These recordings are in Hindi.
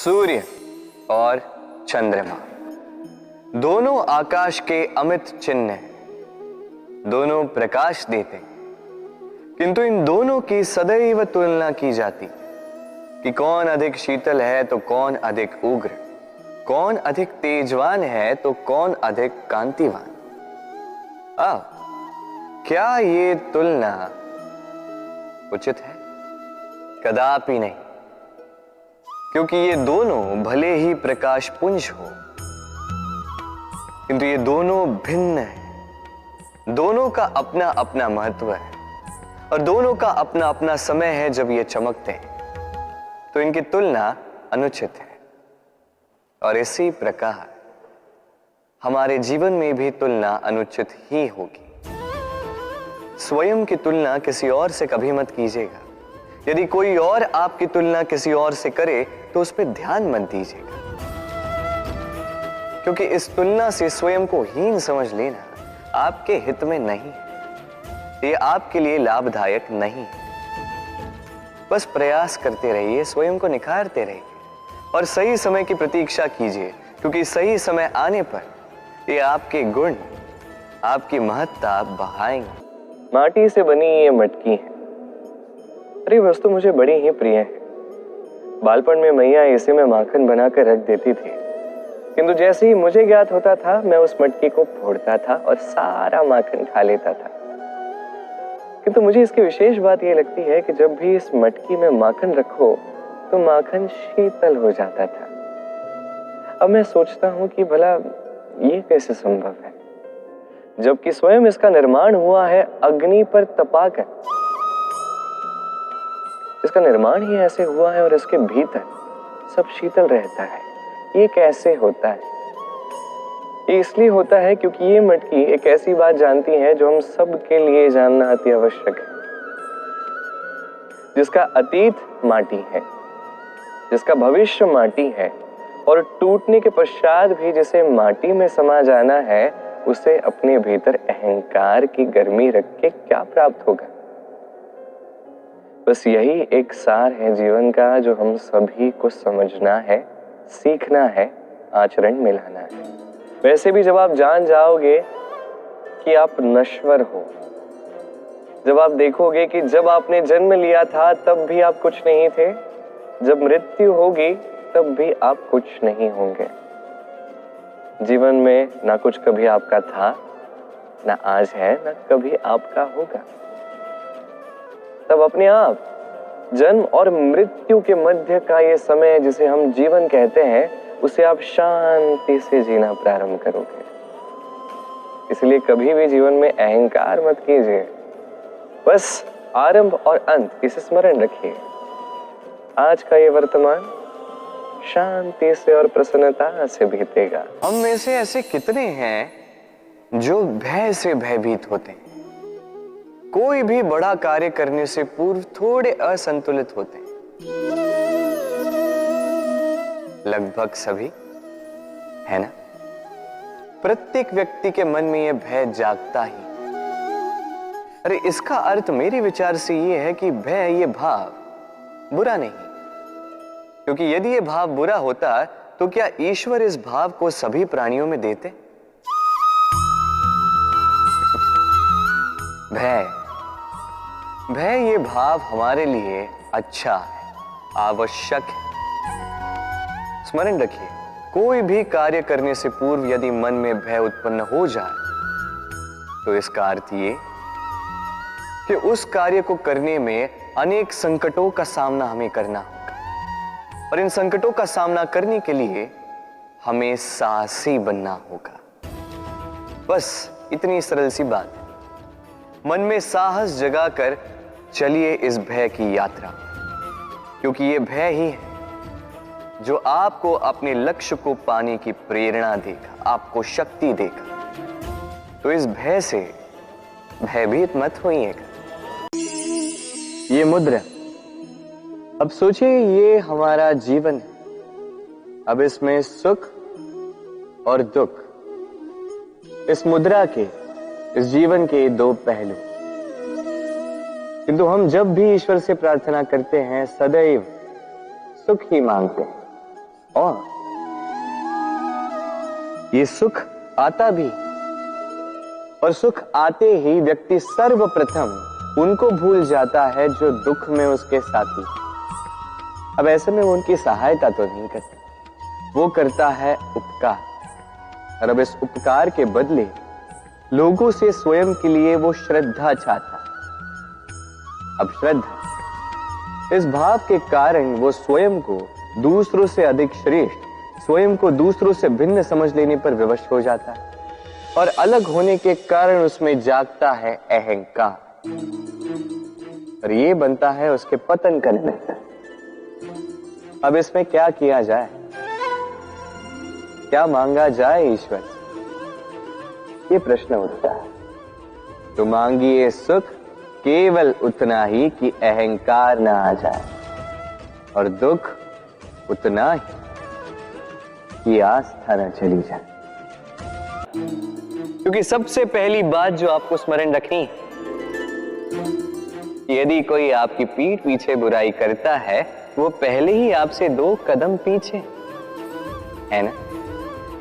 सूर्य और चंद्रमा दोनों आकाश के अमित चिन्ह हैं, दोनों प्रकाश देते हैं, किंतु इन दोनों की सदैव तुलना की जाती कि कौन अधिक शीतल है तो कौन अधिक उग्र, कौन अधिक तेजवान है तो कौन अधिक कांतिवान। अब क्या ये तुलना उचित है? कदापि नहीं, क्योंकि ये दोनों भले ही प्रकाश पुंज हो, किंतु ये दोनों भिन्न हैं। दोनों का अपना अपना महत्व है और दोनों का अपना अपना समय है जब ये चमकते हैं, तो इनकी तुलना अनुचित है। और इसी प्रकार हमारे जीवन में भी तुलना अनुचित ही होगी। स्वयं की तुलना किसी और से कभी मत कीजिएगा। यदि कोई और आपकी तुलना किसी और से करे तो उस पर ध्यान मत दीजिएगा, क्योंकि इस तुलना से स्वयं को हीन समझ लेना आपके हित में नहीं है, ये आपके लिए लाभदायक नहीं है। बस प्रयास करते रहिए, स्वयं को निखारते रहिए और सही समय की प्रतीक्षा कीजिए, क्योंकि सही समय आने पर ये आपके गुण, आपकी महत्ता बढ़ाएंगे। माटी से बनी ये मटकी है। अरे वस्तु मुझे बड़ी ही प्रिय है। बालपन में मैया इसे में माखन बनाकर रख देती थी, किंतु जैसे ही मुझे ज्ञात होता था मैं उस मटकी को फोड़ता था और सारा माखन खा लेता था। किंतु मुझे इसकी विशेष बात यह लगती है कि जब भी इस मटकी में माखन रखो तो माखन शीतल हो जाता था। अब मैं सोचता हूं कि भला ये कैसे संभव है, जबकि स्वयं इसका निर्माण हुआ है अग्नि पर तपाकर। इसका निर्माण ही ऐसे हुआ है और इसके भीतर सब शीतल रहता है। ये कैसे होता है? ये इसलिए होता है क्योंकि ये मटकी एक ऐसी बात जानती है जो हम सब के लिए जानना अति आवश्यक है। जिसका अतीत माटी है, जिसका भविष्य माटी है और टूटने के पश्चात भी जिसे माटी में समा जाना है, उसे अपने भीतर अहंकार की गर्मी रख के क्या प्राप्त होगा? बस यही एक सार है जीवन का, जो हम सभी को समझना है, सीखना है, आचरण में लाना है। वैसे भी जब आप जान जाओगे कि आप नश्वर हो, जब आप देखोगे कि जब आपने जन्म लिया था तब भी आप कुछ नहीं थे, जब मृत्यु होगी तब भी आप कुछ नहीं होंगे। जीवन में ना कुछ कभी आपका था, ना आज है, ना कभी आपका होगा। तब अपने आप जन्म और मृत्यु के मध्य का ये समय जिसे हम जीवन कहते हैं, उसे आप शांति से जीना प्रारंभ करोगे। इसलिए कभी भी जीवन में अहंकार मत कीजिए, बस आरंभ और अंत इसे स्मरण रखिए। आज का ये वर्तमान शांति से और प्रसन्नता से बीतेगा। हम में से ऐसे कितने हैं जो भय से भयभीत होते हैं? कोई भी बड़ा कार्य करने से पूर्व थोड़े असंतुलित होते हैं। लगभग सभी, है ना? प्रत्येक व्यक्ति के मन में यह भय जागता ही। अरे इसका अर्थ मेरे विचार से यह है कि भय, ये भाव बुरा नहीं, क्योंकि यदि यह भाव बुरा होता तो क्या ईश्वर इस भाव को सभी प्राणियों में देते? भय ये भाव हमारे लिए अच्छा है, आवश्यक है। स्मरण रखिए, कोई भी कार्य करने से पूर्व यदि मन में भय उत्पन्न हो जाए तो इसका अर्थ ये कि उस कार्य को करने में अनेक संकटों का सामना हमें करना होगा, और इन संकटों का सामना करने के लिए हमें साहसी बनना होगा। बस इतनी सरल सी बात है। मन में साहस जगाकर चलिए इस भय की यात्रा, क्योंकि ये भय ही है जो आपको अपने लक्ष्य को पाने की प्रेरणा देगा, आपको शक्ति देगा। तो इस भय से भयभीत मत होइएगा। ये मुद्रा, अब सोचिए ये हमारा जीवन है। अब इसमें सुख और दुख, इस मुद्रा के, इस जीवन के दो पहलू। किंतु हम जब भी ईश्वर से प्रार्थना करते हैं सदैव सुख ही मांगते हैं, और ये सुख आता भी, और सुख आते ही व्यक्ति सर्वप्रथम उनको भूल जाता है जो दुख में उसके साथी। अब ऐसे में वो उनकी सहायता तो नहीं करता, वो करता है उपकार। और अब इस उपकार के बदले लोगों से स्वयं के लिए वो श्रद्धा चाहता है। अब श्रद्धा, इस भाव के कारण वो स्वयं को दूसरों से अधिक श्रेष्ठ, स्वयं को दूसरों से भिन्न समझ लेने पर विवश हो जाता है, और अलग होने के कारण उसमें जागता है अहंकार, और ये बनता है उसके पतन का निमित्त। अब इसमें क्या किया जाए, क्या मांगा जाए ईश्वर से, ये प्रश्न उठता है। तो मांगिए सुख केवल उतना ही कि अहंकार ना आ जाए, और दुख उतना ही कि आस्था न चली जाए। क्योंकि सबसे पहली बात जो आपको स्मरण रखनी है, यदि कोई आपकी पीठ पीछे बुराई करता है, वो पहले ही आपसे 2 कदम पीछे है ना।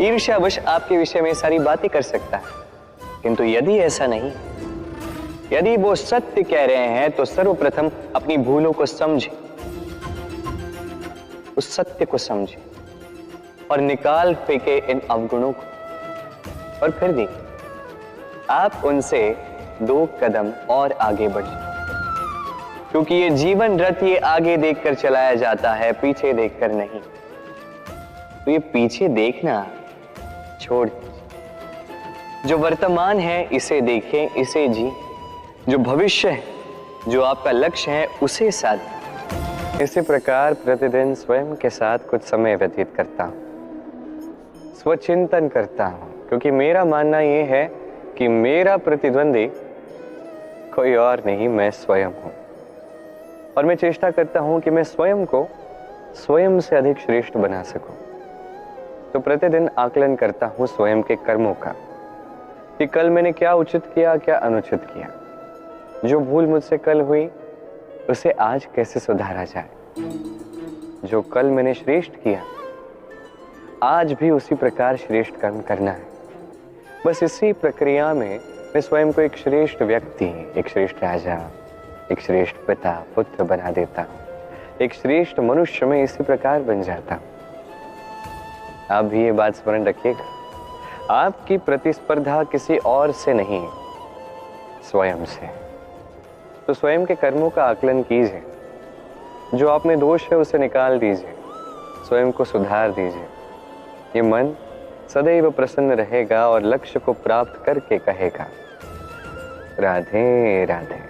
ईर्ष्यावश आपके विषय में सारी बातें कर सकता है, किंतु यदि ऐसा नहीं, यदि वो सत्य कह रहे हैं तो सर्वप्रथम अपनी भूलों को समझे, उस सत्य को समझे और निकाल फेंके इन अवगुणों को, और फिर देखिए आप उनसे 2 कदम और आगे बढ़िए। क्योंकि ये जीवन रथ ये आगे देखकर चलाया जाता है, पीछे देखकर नहीं। तो ये पीछे देखना छोड़ दीजिए, जो वर्तमान है इसे देखें, इसे जी। जो भविष्य है, जो आपका लक्ष्य है, उसे साध। इसी प्रकार प्रतिदिन स्वयं के साथ कुछ समय व्यतीत करता हूं, स्वचिंतन करता हूं, क्योंकि मेरा मानना यह है कि मेरा प्रतिद्वंदी कोई और नहीं, मैं स्वयं हूं। और मैं चेष्टा करता हूं कि मैं स्वयं को स्वयं से अधिक श्रेष्ठ बना सकूं। तो प्रतिदिन आकलन करता हूं स्वयं के कर्मों का, कि कल मैंने क्या उचित किया, क्या अनुचित किया। जो भूल मुझसे कल हुई उसे आज कैसे सुधारा जाए। जो कल मैंने श्रेष्ठ किया, आज भी उसी प्रकार श्रेष्ठ कर्म करना है। बस इसी प्रक्रिया में मैं स्वयं को एक श्रेष्ठ व्यक्ति, एक श्रेष्ठ राजा, एक श्रेष्ठ पिता, पुत्र बना देता हूं। एक श्रेष्ठ मनुष्य में इसी प्रकार बन जाता हूं। आप भी ये बात स्मरण रखिएगा, आपकी प्रतिस्पर्धा किसी और से नहीं, स्वयं से। तो स्वयं के कर्मों का आकलन कीजिए, जो आप में दोष है उसे निकाल दीजिए, स्वयं को सुधार दीजिए। ये मन सदैव प्रसन्न रहेगा और लक्ष्य को प्राप्त करके कहेगा, राधे राधे।